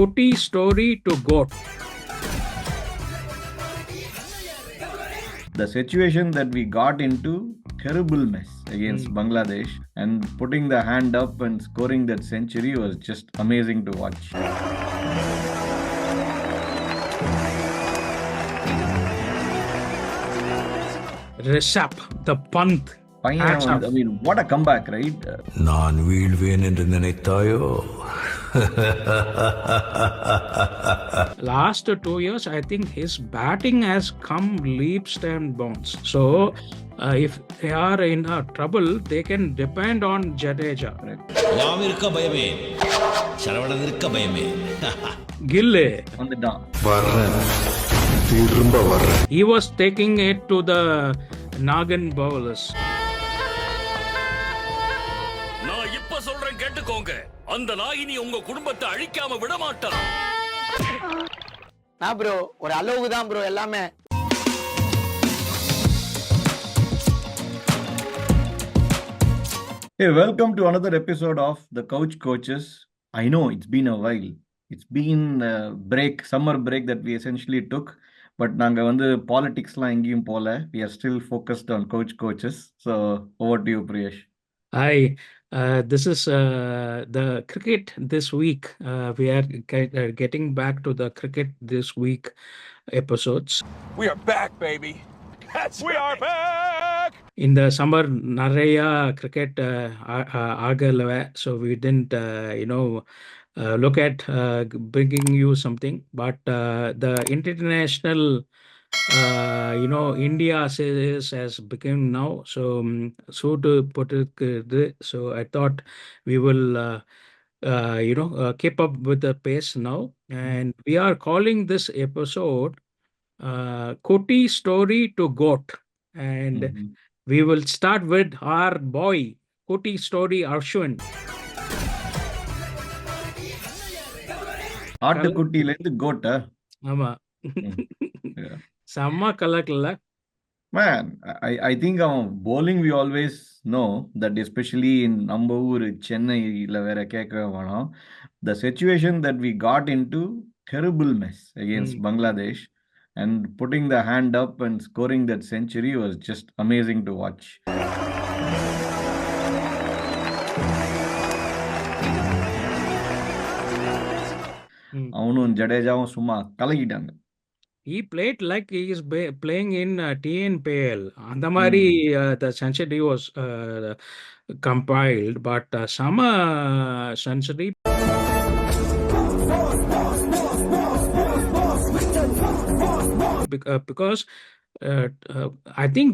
Kuti story to goat. The situation that we got into, terrible mess against Bangladesh, and putting the hand up and scoring that century was just amazing to watch. Rishab, the Pant. I mean, what a comeback, right? நான் வீழ்வேன் என்று நினைத்தாயோ? Last 2 years, I think his batting has come leaps and bounds. So, if they are in trouble, they can depend on Jadeja. யாவிருக்க பயமே சரவணனிருக்க பயமே Gill. வர்றேன், திரும்ப வர்றேன். He was taking it to the Nagan bowlers. நான் இப்ப சொல்றேன் கேட்டுக்கோங்க. அந்த நாகினி உங்க குடும்பத்தை அழிக்காம விட மாட்டான். நான் ப்ரோ ஒரு அளவுக்கு தான் ப்ரோ எல்லாமே. Hey, welcome to another episode of The Couch Coaches. I know it's been a while. It's been a break, summer break that we essentially took. But நாங்க வந்து பாலிடிக்ஸ்லாம் எங்கேயும் போல. We are still focused on Couch Coaches. So, over to you, Priyesh. Hi, this is the cricket this week. We are getting back to the cricket this week episodes. We are back, baby. We are back. In the summer, Naraya cricket agalawa, so we didn't, look at bringing you something. But the international, India says has become now. So to put it, so I thought we will, keep up with the pace now, and we are calling this episode Kuti story to goat, and we will start with our boy Kuti story Ashwin. ஆட்டுக்குட்டியிலேருந்து கோட்டா? ஆமா. செம்ம கலக்கல. Man, I think bowling we always know that, especially in நம்ம ஊர் சென்னையில் வேற கேட்கவே வேணாம். The situation that we got into, terrible mess against Bangladesh, and putting the hand up and scoring that century was just amazing to watch. அவனும் ஜடேஜாவும் சும்மா கலக்கிட்டாங்க. He played like he is playing in TNPL. அந்த மாதிரி the century was compiled, but some century. Because I think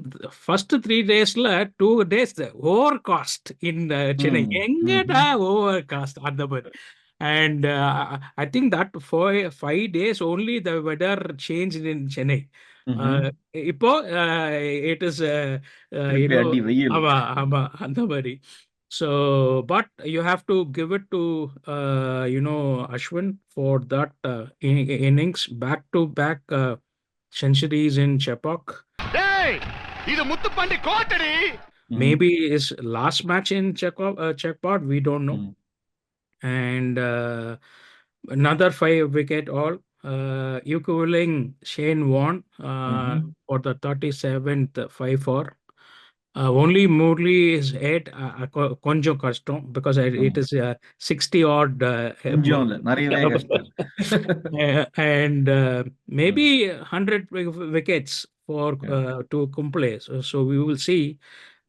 first 3 days 2 days overcast in Chennai. எங்கடா overcast அந்த மாதிரி. And I think that for 5 days only the weather changed in Chennai. இப்போ it is ஆமா அந்த மாதிரி. So but you have to give it to Ashwin for that innings, back to back centuries in Chepauk. இது Muthupandi Kottadi. Maybe his last match in Chepauk, we don't know. And another 5 wicket all. Equaling Shane Warne for the 37th 5-4. Only Murli is 8 konjo kastom because it is 60 odd and maybe 100 wickets for to Kumple. So we will see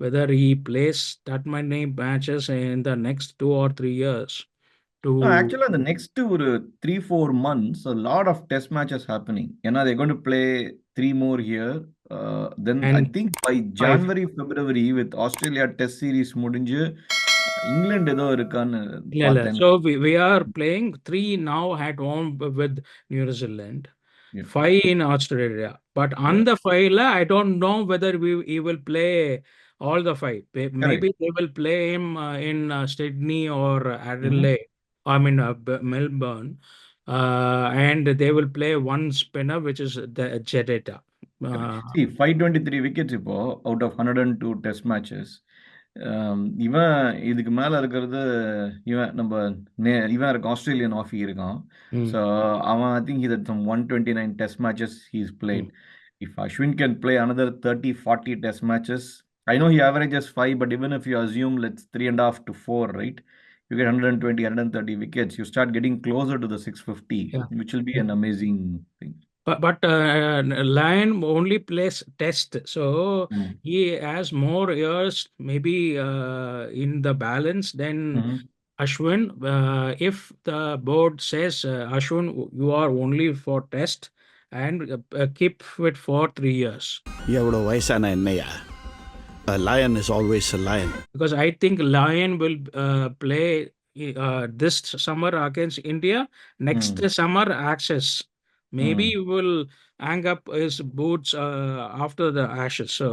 whether he plays that many matches in the next 2 or 3 years. Actually, the next 3-4 months, a lot of test matches happening. They're going to play 3 more here. Then I think by January, February with Australia Test Series முடிஞ்சு England ஏதோ இருக்கான்னு பார்த்தேன். So we are playing 3 now at home with New Zealand, 5 in Australia. But on the 5, I don't know whether he will play all the 5. Maybe they will play him in Sydney or Adelaide. Melbourne, and they will play one spinner, which is the Jadeja. See, 523 wickets out of 102 test matches. இவன் இதுக்கு மேல இருக்கிறது இவன் நம்ம இவன் இருக்கான் Australian ஆஃபி இருக்கான். Mm, so அவன் ஐ திங்க் இது some 129 test matches he's played. mm. If Ashwin can play another 30-40 test matches, I know he averages 5, but even if you assume let's 3.5 to 4, right? You get 120, 130 wickets, you start getting closer to the 650, Yeah. which will be an amazing thing. But Lion only plays test, so he has more years maybe in the balance than Ashwin. If the board says Ashwin, you are only for test and keep it for 3 years. எவ்வளோ வயசான என்னையா A lion is always a lion. Because I think Lion will play this summer against India. Next summer, Ashes. Maybe he will hang up his boots after the Ashes. So,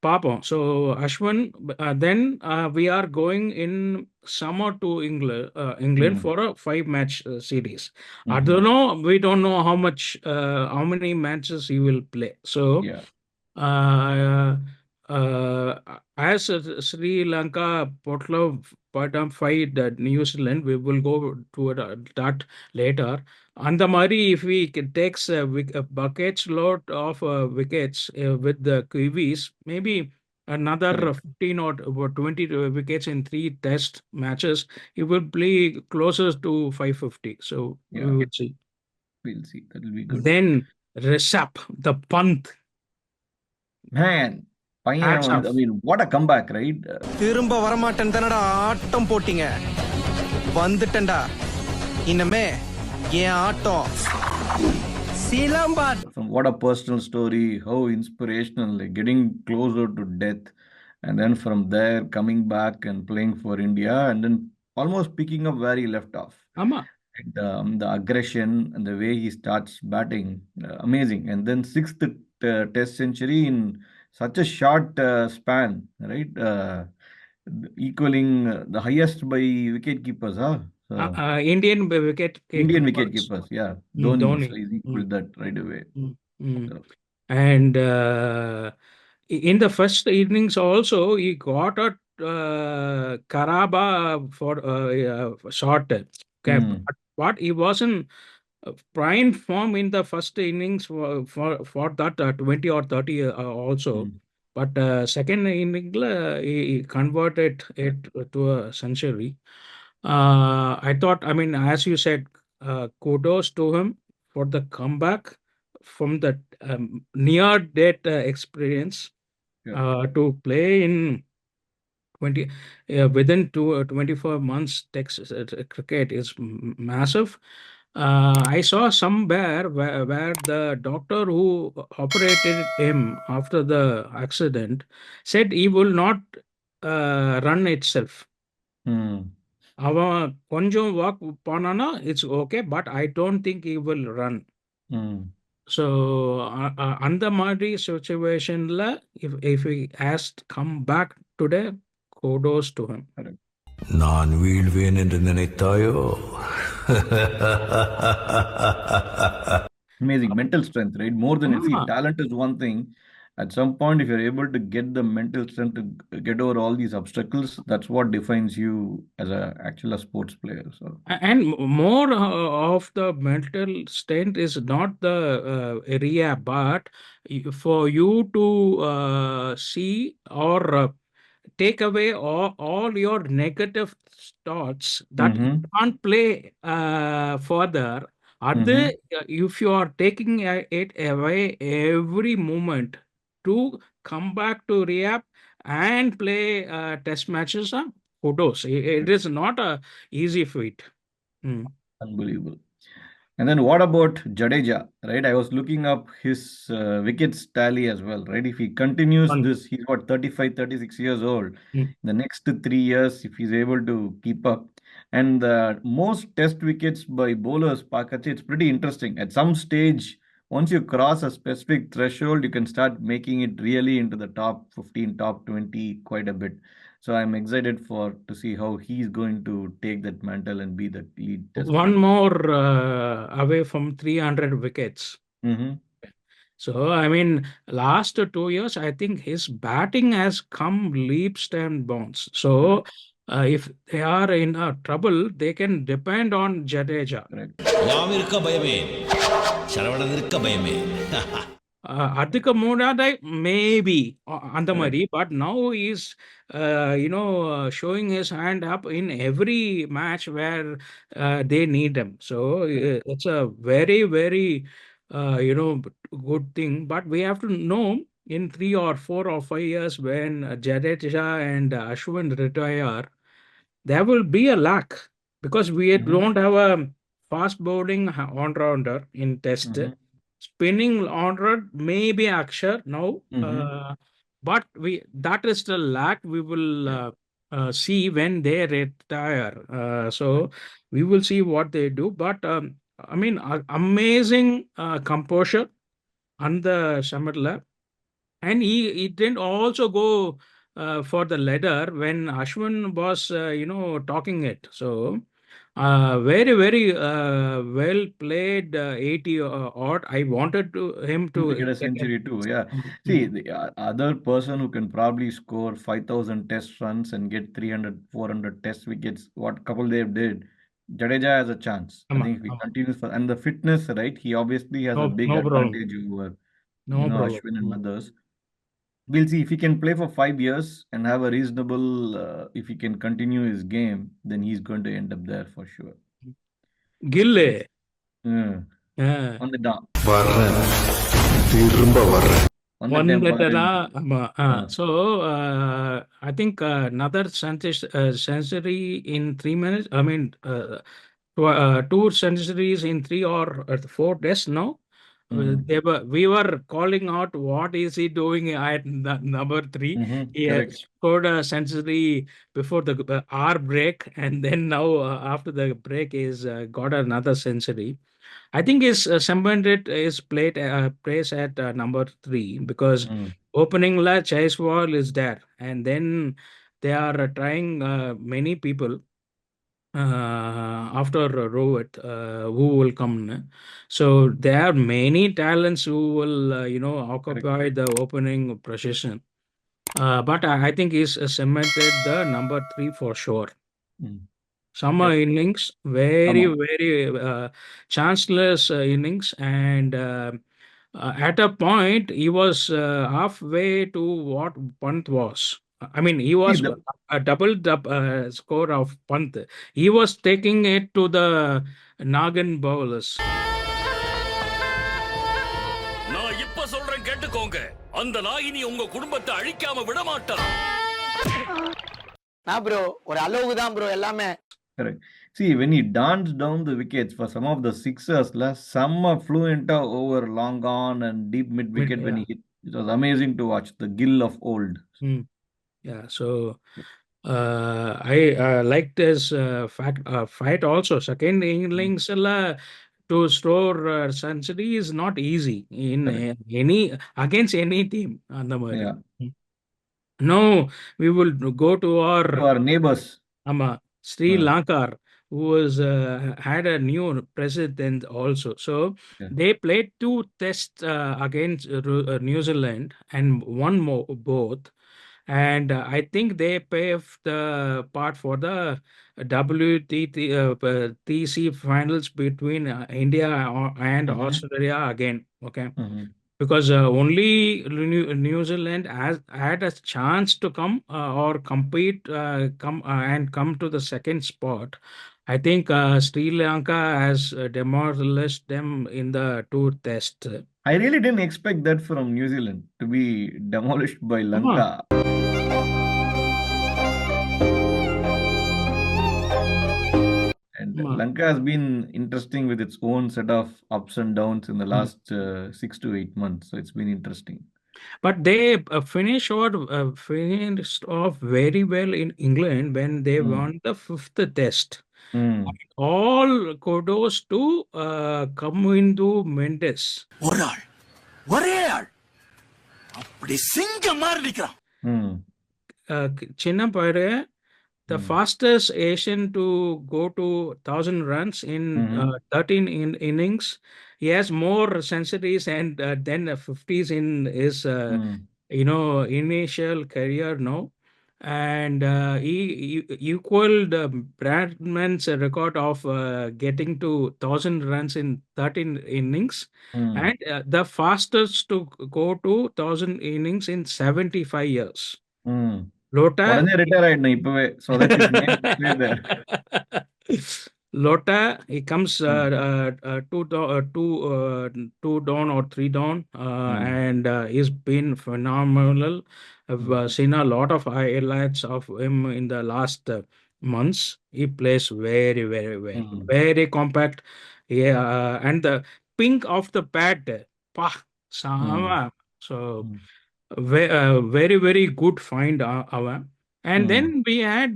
Papa. So, Ashwin, then we are going in summer to England for a 5-match series. I don't know. We don't know how many matches he will play. So, Yeah. As Sri Lanka bottom fight New Zealand, we will go to that later. And the Mari, if we takes a buckets load of wickets with the Kiwis, maybe another Correct. 15 or 20 wickets in 3 test matches, it will play closer to 550. So we Yeah. will see. We'll see. That will be good. Then Rishab, the Pant. Man, Hats off. I mean, what a comeback, right? திரும்ப வரமாட்டேன் தானடா ஆட்டம் போட்டீங்க வந்துட்டேன்டா இனிமே என் ஆட்டம் சீலாம்பாட் From what a personal story, how inspirational, like getting closer to death, and then from there coming back and playing for India, and then almost picking up where he left off. Ama. And, the aggression and the way he starts batting, amazing. And then sixth test century in such a short span, right? Equaling the highest by wicket keepers, huh? So, Indian wicket Indian keepers. wicket keepers, yeah. Dhoni. Dhoni. So he's equal that right away. So, And in the first innings also, he got a Karaba for short. Okay, but he wasn't prime form in the first innings for that 20 or 30 also. But second inning, he converted it to a century. I thought, I mean, as you said, kudos to him for the comeback from the near-death experience to play in 20 within 24 months. Texas cricket is massive. I saw somewhere where the doctor who operated him after the accident said he will not run itself. அவன் கொஞ்சம் walk பண்ணானா it's okay but I don't think he will run. So அந்த மாதிரி சுச்சுவேஷனில் if he has come back today kudos to him. நான் வீழ்வேன் என்று நினைத்தாயோ? Amazing mental strength, right? More than if talent is one thing. At some point, if you're able to get the mental strength to get over all these obstacles, that's what defines you as a actual sports player. So. And more of the mental strength is not the area, but for you to see or take away all your negative thoughts that you can't play further. If you are taking it away every moment to come back to rehab and play test matches, kudos. It is not a easy feat. Unbelievable. And then what about Jadeja, right? I was looking up his wickets tally as well, right? If he continues this, he's what, 35, 36 years old. The next 3 years, if he's able to keep up. And the most test wickets by bowlers, Pakachi, it's pretty interesting. At some stage, once you cross a specific threshold, you can start making it really into the top 15, top 20 quite a bit. So I'm excited to see how he's going to take that mantle and be the lead test One player. more away from 300 wickets. So, I mean, last 2 years, I think his batting has come leaps and bounds. So, if they are in trouble, they can depend on Jadeja. Correct. Yaamirukka பயமேன் சரவணனிருக்க பயமேன் அதுக்கு முன்னாடி maybe அந்த Correct. மாதிரி but now is showing his hand up in every match where they need him. So it's a very very good thing, but we have to know in 3 or 4 or 5 years when Jadeja and Ashwin retire, there will be a lack because we don't have a fast bowling all-rounder in test. Spinning on-road maybe Akshar now, but that is the lack we will see when they retire. So we will see what they do. But I mean, amazing composure on the Shamarla. And he didn't also go for the letter when Ashwin was, talking it. So very, very well played 80 odd. I wanted him to get a century too. Yeah. See, the other person who can probably score 5,000 test runs and get 300, 400 test wickets, what couple they did, Jadeja has a chance. I think if he continues for, and the fitness, right? He obviously has a big No problem. advantage over, No problem. Ashwin and others. We'll see if he can play for 5 years and have a reasonable, if he can continue his game, then he's going to end up there for sure. Gill. On the down. One letter. So I think another century in 3 minutes. I mean, 2 centuries in 3 or 4 tests now. We were calling out what is he doing at number 3. He had scored a century before the hour break, and then now after the break is got another century. I think his cemented is placed at number 3 because opening la chase wall is there, and then they are trying many people after Rohit who will come. So there are many talents who will occupy the opening position. But I think he's cemented the number 3 for sure. Some innings, very, very chanceless innings, and at a point he was halfway to what Pant was. I mean, he was a double score of Pant. He was taking it to the Nagan bowlers. நான் இப்ப சொல்றேன் கேட்டுக்கோங்க, அந்த நாயினி உங்க குடும்பத்தை அழிக்காம விட மாட்டான். நான் ப்ரோ ஒரு அளவுக்கு தான் ப்ரோ எல்லாமே. Correct. See, when he danced down the wickets for some of the sixers, some fluent over long on and deep mid wicket when he hit. It was amazing to watch the Gill of old. Yeah, so I liked his fight also. Second innings to store century is not easy in against any team. Yeah. Now we will go to our neighbors. SriLanka, who was had a new president also. So they played 2 tests against New Zealand and won both. And I think they paved the part for the WTC finals between India and Australia again. Okay. Because only New Zealand has had a chance to come or compete, come to the second spot. I think Sri Lanka has demolished them in the 2 tests. I really didn't expect that from New Zealand to be demolished by Lanka. And Lanka has been interesting with its own set of ups and downs in the last 6 to 8 months. So it's been interesting. But they finished off very well in England when they won the 5th test. All kudos to Kamindu Mendis. சின்ன பாரு the fastest Asian to go to 1,000 runs in 13 innings. He has more centuries and then 50s in his initial career now. And he equaled Bradman's record of getting to 1,000 runs in 13 innings, and the fastest to go to 1,000 innings in 75 years. Lota. retire ஆயிடணும் இப்பவே so that his name will stay there. Lota, he comes two down or three down, and he's been phenomenal. I've seen a lot of highlights of him in the last months. He plays very, very well, very compact. Yeah, and the pink of the pad, pah, sama. So very, very good find, and then we had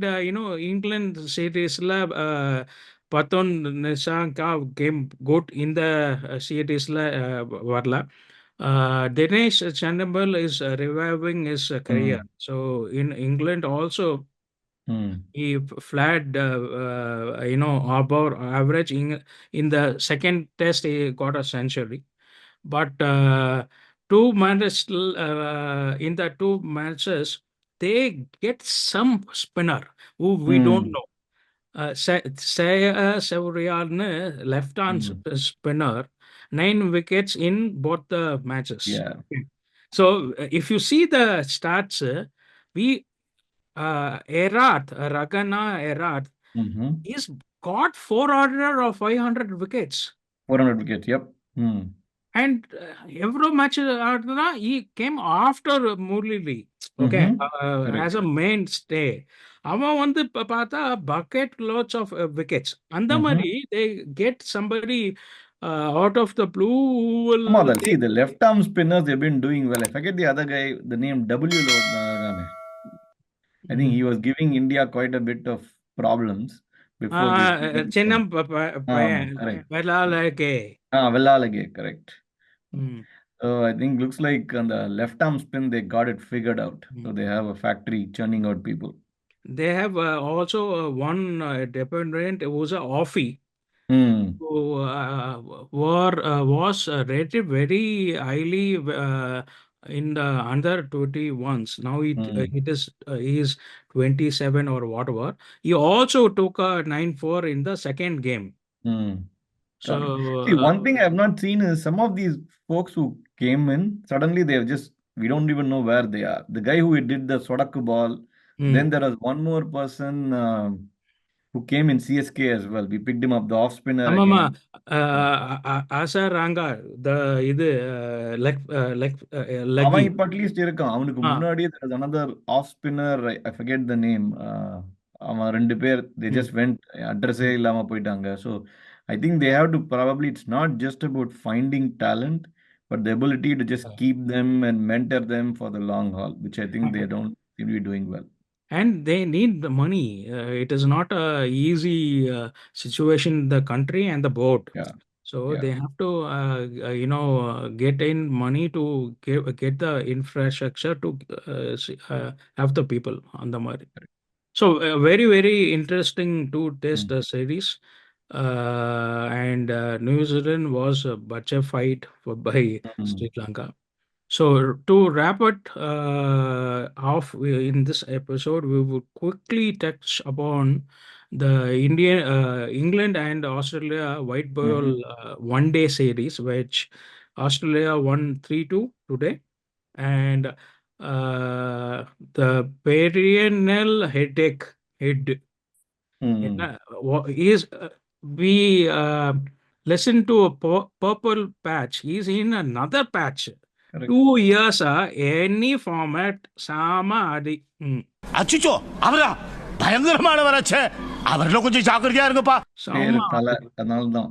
England series la Paton Nishanka came good in the series la varla. Dinesh Chandimal is reviving his career. So in England also he flagged above average in the second test. He got a century, but two matches in the two matches they get some spinner who we don't know. Severian left arm spinner, 9 wickets in both the matches. Yeah. So if you see the stats, we Ragana Erat, he's got 400 or 500 wickets. 400 wickets, yep. And every match he came after Murli, okay, as a mainstay. அவன் வந்து பார்த்தா bucket loads of wickets. அந்த மாதிரி they get somebody out of the blue. See, the left arm spinners, they've been doing well. I forget the other guy, the name W. I think he was giving India quite a bit of problems before this. Chennam Vellalage. Vellalage, correct. So I think looks like on the left arm spin they got it figured out. So they have a factory churning out people. They have also one dependent who's a offie, who was rated very highly in the under 21s. Now it is he is 27 or whatever. He also took a 9-4 in the second game. So see, one thing I have not seen is some of these folks who came in, suddenly they've just, we don't even know where they are. The guy who did the Sodaku ball, then there was one more person who came in CSK as well. We picked him up, the off spinner. Asaranga, the அவன் இப்ப at least இருக்கான். அவனுக்கு முன்னாடி there was another off spinner, I forget the name. அவன் ரெண்டு பேர் they just went, அட்ரஸே இல்லாம போயிட்டாங்க. So I think they have to probably, it's not just about finding talent, but the ability to just keep them and mentor them for the long haul, which I think they don't seem to be doing well. And they need the money. It is not a easy situation in the country and the board. So they have to, get in money to get the infrastructure to have the people on the market. So very, very interesting to test the series. And New Zealand was a butcher fight by Sri Lanka. So to wrap it off in this episode, we will quickly touch upon the England and Australia white ball one-day series, which Australia won 3-2 today, and the perennial headache is we listen to a purple patch. He's in another patch. Correct. 2 years any format sama adi. அச்சுச்சோ அவரா பயங்கரமான வரச்சே அவர்ல கொஞ்சம் ஜாக்கிரதையா இருங்கப்பா. அதனாலதான்.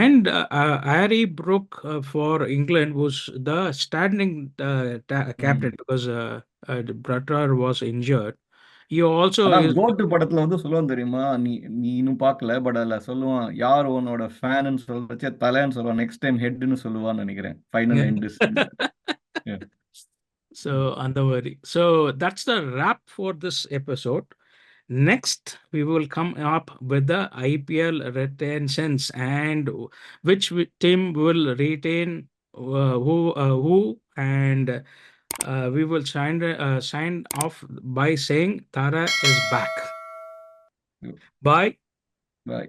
And Harry Brook for England was the standing captain because Butler was injured. He also கோட்டு படத்துல வந்து சொல்லுவான் தெரியுமா, நீ இன்னும் பார்க்கல, பட் அதுல சொல்லுவான் யார் உன்னோட ஃபேன்னு சொல்றச்சே தலைன்னு சொல்லுவான், நெக்ஸ்ட் டைம் ஹெட்னு சொல்லுவான்னு நினைக்கிறேன். Final end. So, Andavadi. So that's the wrap for this episode. Next, we will come up with the IPL retentions and which team will retain who, and we will sign off by saying Tara is back. Yep. Bye. Bye.